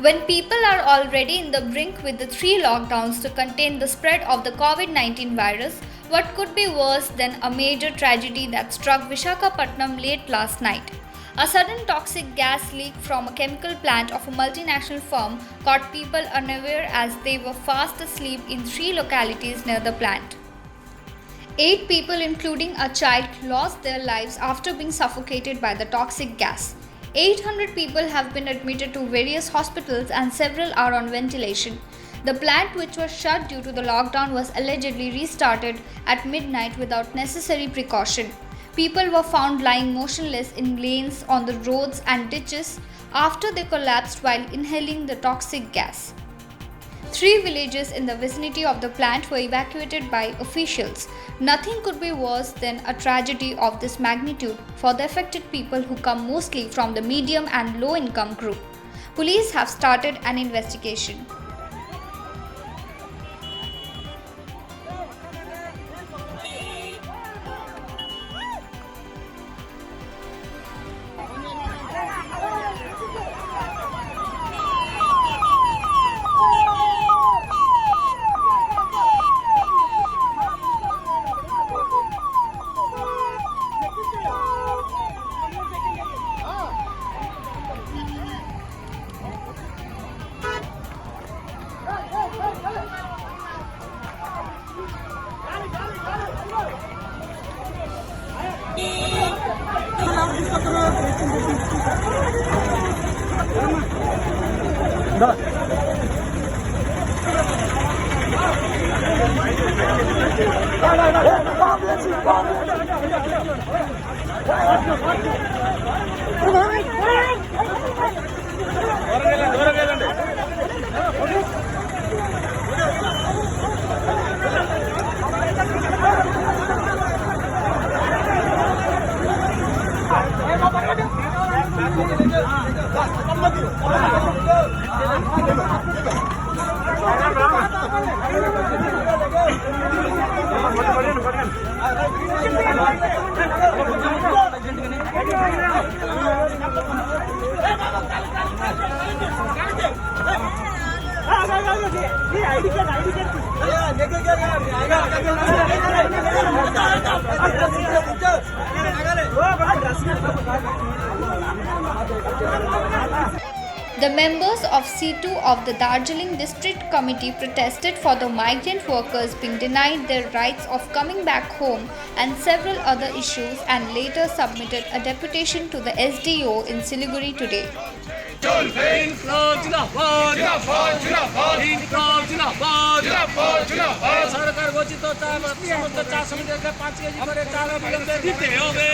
When people are already in the brink with the 3 lockdowns to contain the spread of the COVID 19 virus, what could be worse than a major tragedy that struck Vishakhapatnam late last night? A sudden toxic gas leak from a chemical plant of a multinational firm caught people unaware as they were fast asleep in 3 localities near the plant. 8 people, including a child, lost their lives after being suffocated by the toxic gas. 800 people have been admitted to various hospitals and several are on ventilation. The plant, which was shut due to the lockdown, was allegedly restarted at midnight without necessary precaution. People were found lying motionless in lanes, on the roads, and ditches after they collapsed while inhaling the toxic gas. 3 villages in the vicinity of the plant were evacuated by officials. Nothing could be worse than a tragedy of this magnitude for the affected people who come mostly from the medium and low income group. Police have started an investigation. The members of C2 of the Darjeeling District Committee protested for the migrant workers being denied their rights of coming back home and several other issues, and later submitted a deputation to the SDO in Siliguri today. সরকার ঘোষিত সমস্ত চা শ্রমিকদেরকে 5 KG করে চাল অবিলম্বে দিতে হবে।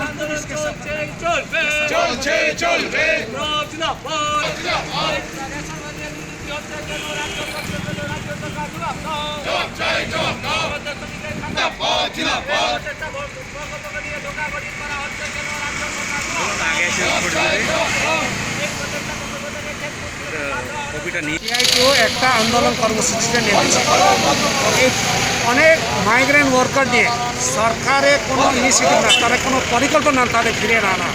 আন্দোলন চলবে সিআইটিও একটা আন্দোলন কর্মসূচিতে নেমেছে। এই অনেক মাইগ্রেন্ট ওয়ার্কার নিয়ে সরকারের কোনো ইনিশিয়েটিভ না, তাদের কোনো পরিকল্পনা তাদের ফিরিয়ে আনা।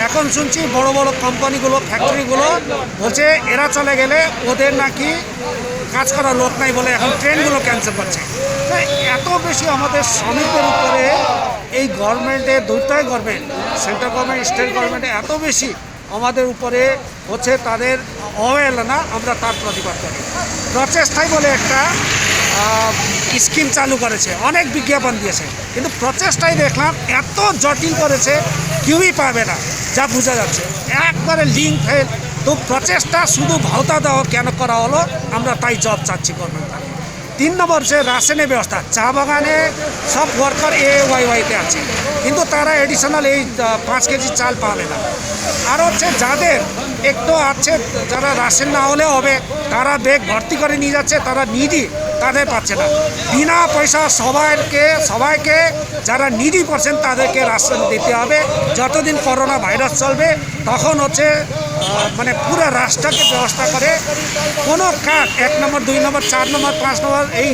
এখন শুনছি বড় বড় কোম্পানিগুলো, ফ্যাক্টরিগুলো বলছে এরা চলে গেলে ওদের নাকি কাজ করার লোক নাই বলে এখন ট্রেনগুলো ক্যান্সেল করছে। এত বেশি আমাদের শ্রমিকদের উপরে এই গভর্নমেন্টের, দুটাই গভর্নমেন্ট, সেন্ট্রাল গভর্নমেন্ট, স্টেট গভর্নমেন্টে এত বেশি আমাদের উপরে হচ্ছে তাদের অবহেলনা, আমরা তার প্রতিবাদ করি। প্রচেষ্টাই বলে একটা স্কিম চালু করেছে, অনেক বিজ্ঞাপন দিয়েছে, কিন্তু প্রচেষ্টাই দেখলাম এত জটিল করেছে কেউই পাবে না, যা বোঝা যাচ্ছে একবারে লিঙ্ক ফেল। তো প্রচেষ্টা শুধু ভাওতা দেওয়া কেন করা হলো, আমরা তাই জব চাচ্ছি গভর্নমেন্ট। 3 নম্বর যে রাশনের ব্যবস্থা, চা বাগানে সব ওয়ার্কার AYYতে আছে, কিন্তু তারা এডিশনাল এই 5 কেজি চাল পাবে না। আর হচ্ছে যাদের একটু আছে, যারা রাশন না হলে হবে, তারা ব্যাগ ভর্তি করে নিয়ে যাচ্ছে, তারা নিডি, তাদের পাচ্ছে না। বিনা পয়সা সবাইকে যারা নিডি পাচ্ছেন তাদেরকে রাশন দিতে হবে। যতদিন করোনা ভাইরাস চলবে তখন হচ্ছে মানে পুরো রাষ্ট্রকে ব্যবস্থা করে কোনো কার্ড 1 নম্বর, 2 নম্বর, 4 নম্বর, 5 নম্বর, এই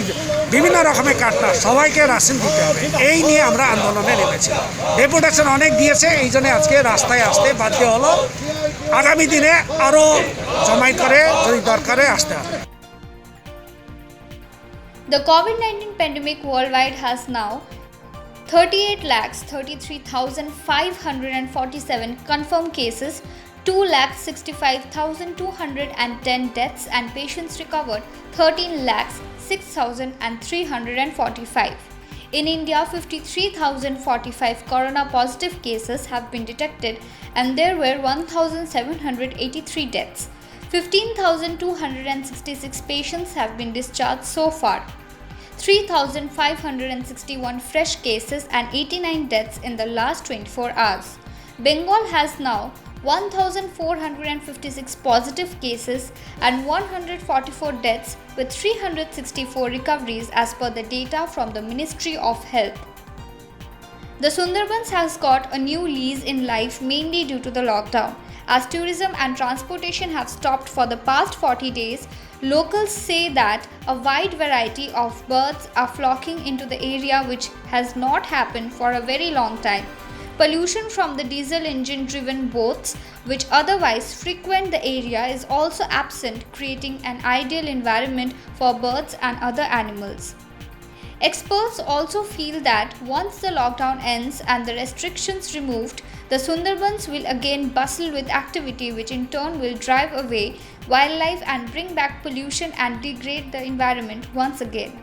বিভিন্ন রকমের কার্ড না, সবাইকে রাশন দিতে হবে। এই নিয়ে আমরা আন্দোলনে নেমেছি। ডেপুটেশন অনেক দিয়েছে, এই জন্য আজকে রাস্তায় আসতে বাধ্য হলো। আগামী দিনে আরও জমায়েত করে যদি দরকারে আসতে হবে। The COVID-19 pandemic worldwide has now 38,33,547 confirmed cases, 2,65,210 deaths, and patients recovered 13,06,345. In India, 53,045 corona positive cases have been detected and there were 1,783 deaths. 15,266 patients have been discharged so far. 3,561 fresh cases and 89 deaths in the last 24 hours. Bengal has now 1,456 positive cases and 144 deaths with 364 recoveries as per the data from the Ministry of Health. The Sundarbans has got a new lease in life mainly due to the lockdown. As tourism and transportation have stopped for the past 40 days, locals say that a wide variety of birds are flocking into the area, which has not happened for a very long time. Pollution from the diesel engine driven boats, which otherwise frequent the area, is also absent, creating an ideal environment for birds and other animals. Experts also feel that once the lockdown ends and the restrictions removed, the Sundarbans will again bustle with activity, which in turn will drive away wildlife and bring back pollution and degrade the environment once again.